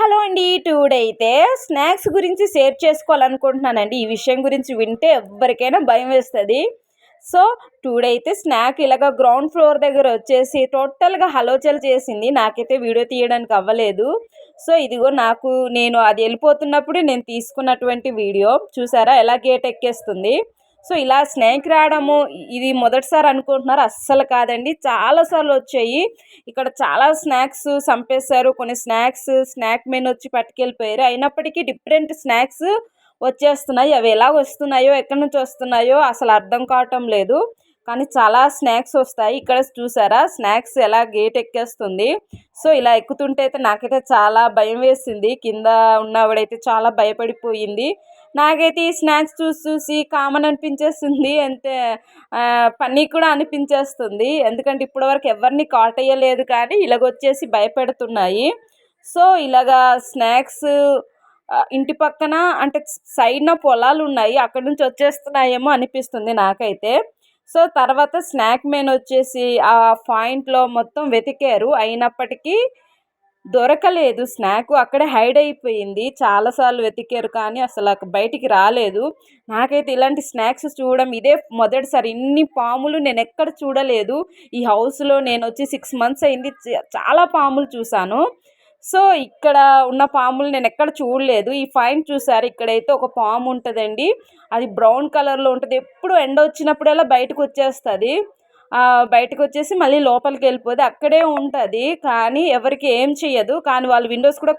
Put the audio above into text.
Hello అండి. Today అయితే snacks గురించి షేర్ చేసుకోవాలనుకుంటున్నానండి. ఈ విషయం గురించి వింటే ఎవ్వరికైనా భయం వేస్తుంది. సో టుడే అయితే స్నాక్ ఇలాగ గ్రౌండ్ ఫ్లోర్ దగ్గర వచ్చేసి టోటల్గా హలోచల్ చేసింది. నాకైతే వీడియో తీయడానికి అవ్వలేదు. సో ఇదిగో నేను అది వెళ్ళిపోతున్నప్పుడు నేను తీసుకున్నటువంటి వీడియో చూసారా ఎలా గేట్ ఎక్కేస్తుంది. సో ఇలా స్నేక్ రావడము ఇది మొదటిసారి అనుకుంటున్నారు, అస్సలు కాదండి. చాలాసార్లు వచ్చాయి. ఇక్కడ చాలా స్నాక్స్ చంపేశారు. కొన్ని స్నాక్ మెన్ వచ్చి పట్టుకెళ్ళిపోయారు. అయినప్పటికీ డిఫరెంట్ స్నాక్స్ వచ్చేస్తున్నాయి. అవి ఎలా వస్తున్నాయో ఎక్కడి నుంచి వస్తున్నాయో అసలు అర్థం కావటం లేదు. కానీ చాలా స్నాక్స్ వస్తాయి. ఇక్కడ చూసారా స్నాక్స్ ఎలా గేట్ ఎక్కేస్తుంది. సో ఇలా ఎక్కుతుంటే అయితే నాకైతే చాలా భయం వేసింది. కింద ఉన్నవాడైతే చాలా భయపడిపోయింది. నాకైతే ఈ స్నాక్స్ చూసి చూసి కామన్ అనిపించేస్తుంది. అంతే ఫన్నీ కూడా అనిపించేస్తుంది. ఎందుకంటే ఇప్పటివరకు ఎవరిని కాటేయలేదు కానీ ఇలాగొచ్చేసి భయపెడుతున్నాయి. సో ఇలాగా స్నాక్స్ ఇంటి పక్కన అంటే సైడ్న పొలాలు ఉన్నాయి, అక్కడ నుంచి వచ్చేస్తున్నాయేమో అనిపిస్తుంది నాకైతే. సో తర్వాత స్నాక్ మెన్ వచ్చేసి ఆ పాయింట్లో మొత్తం వెతికారు. అయినప్పటికీ దొరకలేదు. స్నాక్ అక్కడే హైడ్ అయిపోయింది. చాలాసార్లు వెతికారు కానీ అసలు బయటికి రాలేదు. నాకైతే ఇలాంటి స్నాక్స్ చూడడం ఇదే మొదటిసారి. ఇన్ని పాములు నేను ఎక్కడ చూడలేదు. ఈ హౌస్లో నేను వచ్చి 6 మంత్స్ అయింది. చాలా పాములు చూశాను. సో ఇక్కడ ఉన్న పాములు నేను ఎక్కడ చూడలేదు. ఈ ఫైన్ చూసారు, ఇక్కడైతే ఒక పాము ఉంటుందండి. అది బ్రౌన్ కలర్లో ఉంటుంది. ఎప్పుడు ఎండ వచ్చినప్పుడల్లా బయటకు వచ్చేస్తుంది. బయటకు వచ్చేసి మళ్ళీ లోపలికి వెళ్ళిపోతే అక్కడే ఉంటుంది. కానీ ఎవరికి ఏం చెయ్యదు. కానీ వాళ్ళ విండోస్ కూడా